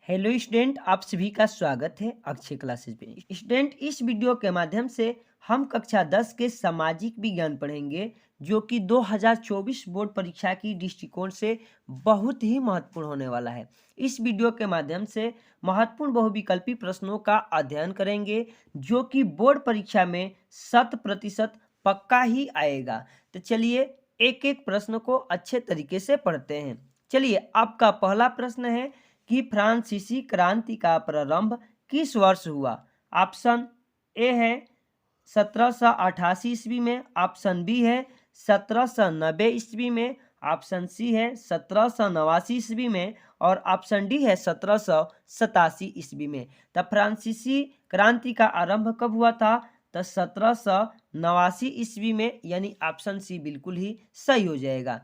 Hello student, आप सभी का स्वागत है अक्षय क्लासेस में। स्टूडेंट, इस वीडियो के माध्यम से हम कक्षा 10 के सामाजिक विज्ञान पढ़ेंगे, जो कि 2024 बोर्ड परीक्षा की दृष्टिकोण से बहुत ही महत्वपूर्ण होने वाला है। इस वीडियो के माध्यम से महत्वपूर्ण बहुविकल्पी प्रश्नों का अध्ययन करेंगे, जो कि बोर्ड परीक्षा में 100% पक्का ही आएगा। तो चलिए एक एक प्रश्न को अच्छे तरीके से पढ़ते हैं। चलिए, आपका पहला प्रश्न है कि फ्रांसीसी क्रांति का प्रारंभ किस वर्ष हुआ। ऑप्शन ए है 1788 ईस्वी में, ऑप्शन बी है 1790 ईस्वी में, ऑप्शन सी है 1789 ईस्वी में और ऑप्शन डी है 1787 ईस्वी में। तो फ्रांसीसी क्रांति का आरंभ कब हुआ था? तो 1789 ईस्वी में, यानी ऑप्शन सी बिल्कुल ही सही हो जाएगा।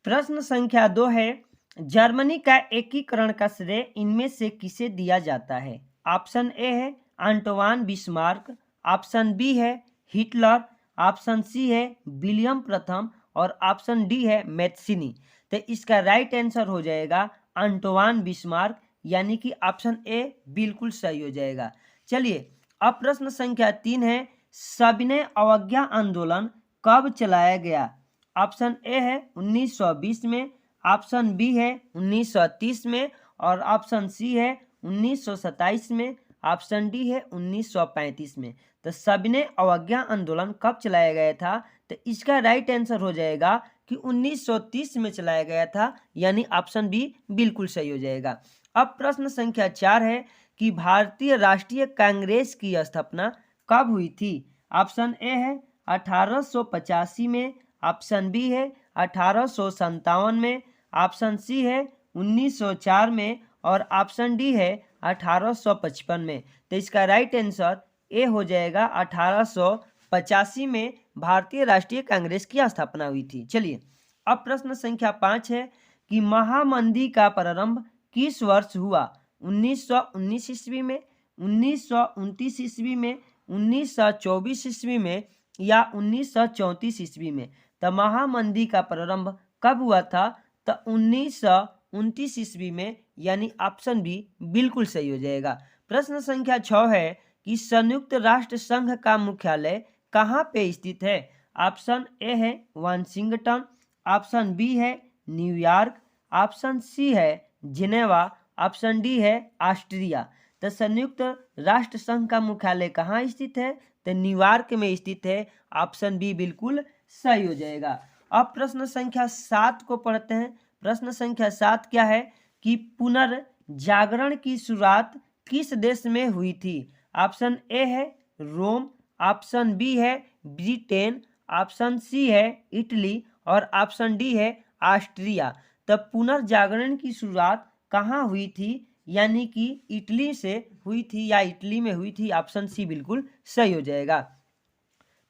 प्रश्न संख्या 2 है, जर्मनी का एकीकरण का श्रेय इनमें से किसे दिया जाता है। ऑप्शन ए है आंटोवान बिस्मार्क, ऑप्शन बी है हिटलर, ऑप्शन सी है विलियम प्रथम और ऑप्शन डी है मैथ्सिनी। तो इसका राइट आंसर हो जाएगा आंटोवान बिस्मार्क, यानी कि ऑप्शन ए बिल्कुल सही हो जाएगा। चलिए, अब प्रश्न संख्या 3 है, सविनय अवज्ञा आंदोलन कब चलाया गया। ऑप्शन ए है 1920 में, ऑप्शन बी है 1930 में और ऑप्शन सी है 1927 में, ऑप्शन डी है 1935 में। तो सविनय अवज्ञा आंदोलन कब चलाया गया था? तो इसका राइट आंसर हो जाएगा कि 1930 में चलाया गया था, यानी ऑप्शन बी बिल्कुल सही हो जाएगा। अब प्रश्न संख्या 4 है कि भारतीय राष्ट्रीय कांग्रेस की स्थापना कब हुई थी। ऑप्शन ए है 1885 में, ऑप्शन बी है 1857 में, ऑप्शन सी है 1904 में और ऑप्शन डी है 1855 में। तो इसका राइट आंसर ए हो जाएगा 1885 में भारतीय राष्ट्रीय कांग्रेस की स्थापना हुई थी। चलिए, अब प्रश्न संख्या 5 है कि महामंदी का प्रारंभ किस वर्ष हुआ। 1919 ईस्वी में, 1929 ईस्वी में, 1924 ईस्वी में या 1934 ईस्वी में। तो महामंदी का प्रारंभ कब हुआ था? तो 1929 ईस्वी में, यानी ऑप्शन बी बिल्कुल सही हो जाएगा। प्रश्न संख्या 6 है कि संयुक्त राष्ट्र संघ का मुख्यालय कहाँ पे स्थित है। ऑप्शन ए है वाशिंगटन, ऑप्शन बी है न्यूयॉर्क, ऑप्शन सी है जिनेवा, ऑप्शन डी है ऑस्ट्रिया। तो संयुक्त राष्ट्र संघ का मुख्यालय कहाँ स्थित है? तो न्यूयॉर्क में स्थित है। ऑप्शन बी बिल्कुल सही हो जाएगा। अब प्रश्न संख्या 7 को पढ़ते हैं। प्रश्न संख्या 7 क्या है कि पुनर्जागरण की शुरुआत किस देश में हुई थी। ऑप्शन ए है रोम, ऑप्शन बी है ब्रिटेन, ऑप्शन सी है इटली और ऑप्शन डी है ऑस्ट्रिया। तब पुनर्जागरण की शुरुआत कहाँ हुई थी, यानी कि इटली से हुई थी या इटली में हुई थी। ऑप्शन सी बिल्कुल सही हो जाएगा।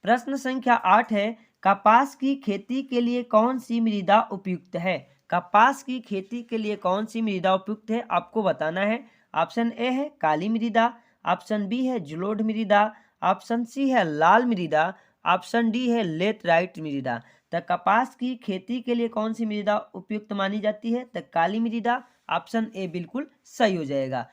प्रश्न संख्या 8 है, कपास की खेती के लिए कौन सी मृदा उपयुक्त है। कपास की खेती के लिए कौन सी मृदा उपयुक्त है, आपको बताना है। ऑप्शन ए है काली मृदा, ऑप्शन बी है जलोढ़ मृदा, ऑप्शन सी है लाल मृदा, ऑप्शन डी है लेटराइट मृदा। तो कपास की खेती के लिए कौन सी मृदा उपयुक्त मानी जाती है? तो काली मृदा। ऑप्शन ए बिल्कुल सही हो जाएगा।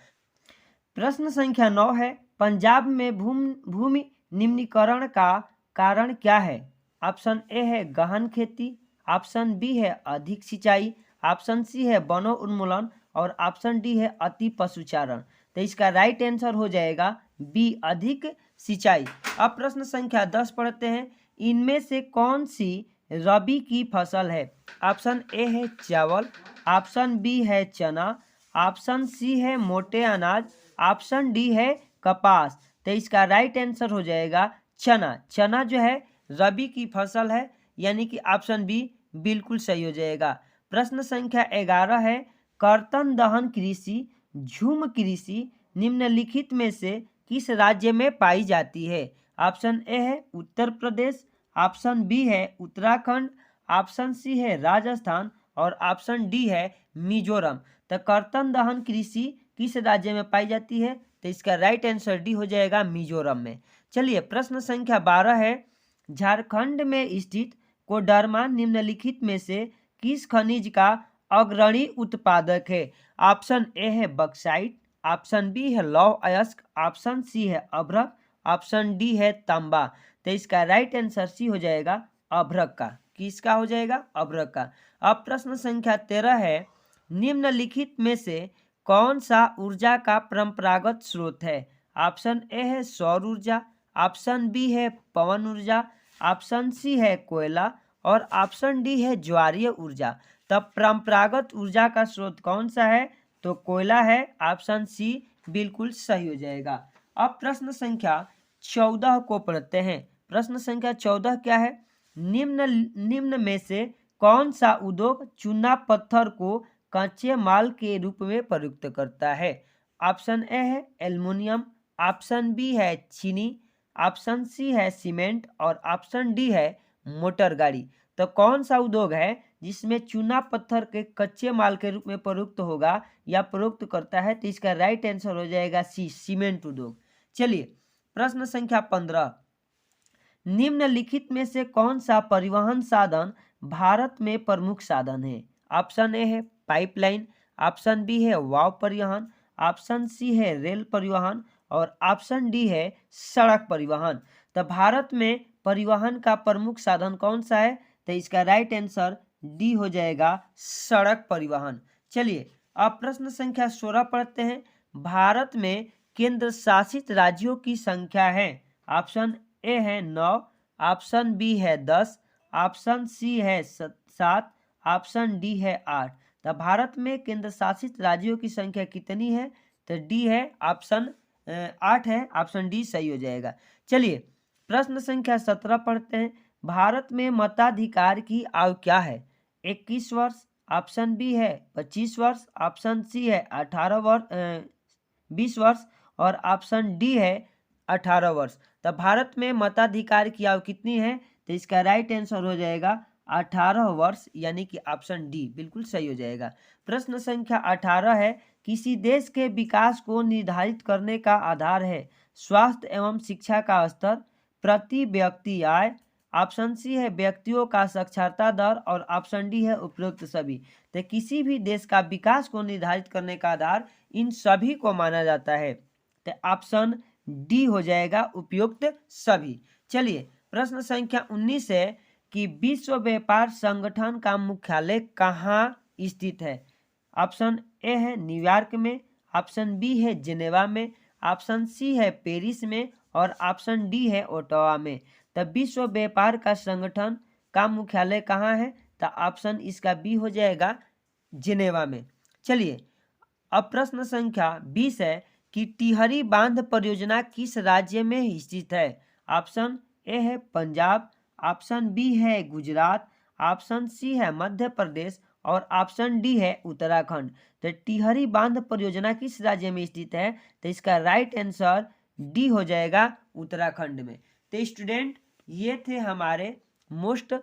प्रश्न संख्या 9 है, पंजाब में भूमि निम्नीकरण का कारण क्या है। ऑप्शन ए है गहन खेती, ऑप्शन बी है अधिक सिंचाई, ऑप्शन सी है वनों उन्मूलन और ऑप्शन डी है अति पशुचारण। तो इसका राइट आंसर हो जाएगा बी अधिक सिंचाई। अब प्रश्न संख्या 10 पढ़ते हैं, इनमें से कौन सी रबी की फसल है। ऑप्शन ए है चावल, ऑप्शन बी है चना, ऑप्शन सी है मोटे अनाज, ऑप्शन डी है कपास। तो इसका राइट आंसर हो जाएगा चना। चना जो है रबी की फसल है, यानी कि ऑप्शन बी बिल्कुल सही हो जाएगा। प्रश्न संख्या 11 है, कर्तन दहन कृषि झूम कृषि निम्नलिखित में से किस राज्य में पाई जाती है। ऑप्शन ए है उत्तर प्रदेश, ऑप्शन बी है उत्तराखंड, ऑप्शन सी है राजस्थान और ऑप्शन डी है मिजोरम। तो कर्तन दहन कृषि किस राज्य में पाई जाती है? तो इसका राइट आंसर डी हो जाएगा मिजोरम में। चलिए, प्रश्न संख्या 12 है, झारखंड में स्थित कोडरमा निम्नलिखित में से किस खनिज का अग्रणी उत्पादक है? ऑप्शन ए है बक्साइट, ऑप्शन बी है लौह अयस्क, ऑप्शन सी है अभ्रक, ऑप्शन डी है तांबा। तो इसका राइट आंसर सी हो जाएगा अभ्रक का। किसका हो जाएगा? अभ्रक का। अब प्रश्न संख्या 13 है, निम्नलिखित में से कौन सा ऊर्जा का परंपरागत स्रोत है? ऑप्शन ए है सौर ऊर्जा, ऑप्शन बी है पवन ऊर्जा, ऑप्शन सी है कोयला और ऑप्शन डी है ज्वारीय ऊर्जा। तब परंपरागत ऊर्जा का स्रोत कौन सा है? तो कोयला है। ऑप्शन सी बिल्कुल सही हो जाएगा। अब प्रश्न संख्या 14 को पढ़ते हैं। प्रश्न संख्या 14 क्या है? निम्न में से कौन सा उद्योग चूना पत्थर को कच्चे माल के रूप में प्रयुक्त करता है? ऑप्शन ए है एल्युमिनियम, ऑप्शन बी है चीनी, ऑप्शन सी है सीमेंट और ऑप्शन डी है मोटर गाड़ी। तो कौन सा उद्योग है जिसमें चूना पत्थर के कच्चे माल के रूप में प्रयुक्त होगा या प्रयुक्त करता है? तो इसका राइट आंसर हो जाएगा सी, सीमेंट उद्योग। चलिए प्रश्न संख्या 15, निम्नलिखित में से कौन सा परिवहन साधन भारत में प्रमुख साधन है? ऑप्शन ए है पाइपलाइन, ऑप्शन बी है वायु परिवहन, ऑप्शन सी है रेल परिवहन और ऑप्शन डी है सड़क परिवहन। तो भारत में परिवहन का प्रमुख साधन कौन सा है? तो इसका राइट आंसर डी हो जाएगा सड़क परिवहन। चलिए अब प्रश्न संख्या 16 पढ़ते हैं। भारत में केंद्र शासित राज्यों की संख्या है। ऑप्शन ए है 9, ऑप्शन बी है 10, ऑप्शन सी है 7, ऑप्शन डी है 8। तो भारत में केंद्र शासित राज्यों की संख्या कितनी है? तो डी है ऑप्शन 8 है। ऑप्शन डी सही हो जाएगा। चलिए प्रश्न संख्या 17 पढ़ते हैं। भारत में मताधिकार की आयु क्या है? 21 वर्ष, ऑप्शन बी है 25 वर्ष, ऑप्शन सी है 20 वर्ष और ऑप्शन डी है 18 वर्ष। तो भारत में मताधिकार की आयु कितनी है? तो इसका राइट आंसर हो जाएगा 18 वर्ष, यानी कि ऑप्शन डी बिल्कुल सही हो जाएगा। प्रश्न संख्या 18 है, किसी देश के विकास को निर्धारित करने का आधार है स्वास्थ्य एवं शिक्षा का स्तर, प्रति व्यक्ति आय, ऑप्शन सी है व्यक्तियों का साक्षरता दर और ऑप्शन डी है उपरोक्त सभी। तो किसी भी देश का विकास को निर्धारित करने का आधार इन सभी को माना जाता है। तो ऑप्शन डी हो जाएगा उपयुक्त सभी। चलिए प्रश्न संख्या 19 है कि विश्व व्यापार संगठन का मुख्यालय कहाँ स्थित है? ऑप्शन ए है न्यूयॉर्क में, ऑप्शन बी है जिनेवा में, ऑप्शन सी है पेरिस में और ऑप्शन डी है ओटावा में। तब विश्व व्यापार का संगठन का मुख्यालय कहाँ है? तो ऑप्शन इसका बी हो जाएगा जिनेवा में। चलिए अब प्रश्न संख्या 20 है कि टिहरी बांध परियोजना किस राज्य में स्थित है? ऑप्शन ए है पंजाब, ऑप्शन बी है गुजरात, ऑप्शन सी है मध्य प्रदेश और ऑप्शन डी है उत्तराखंड। तो टिहरी बांध परियोजना किस राज्य में स्थित है? तो इसका राइट आंसर डी हो जाएगा उत्तराखंड में। तो स्टूडेंट ये थे हमारे मोस्ट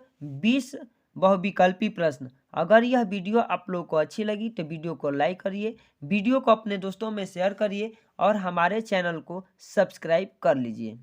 20 बहुविकल्पी प्रश्न। अगर यह वीडियो आप लोग को अच्छी लगी तो वीडियो को लाइक करिए, वीडियो को अपने दोस्तों में शेयर करिए और हमारे चैनल को सब्सक्राइब कर लीजिए।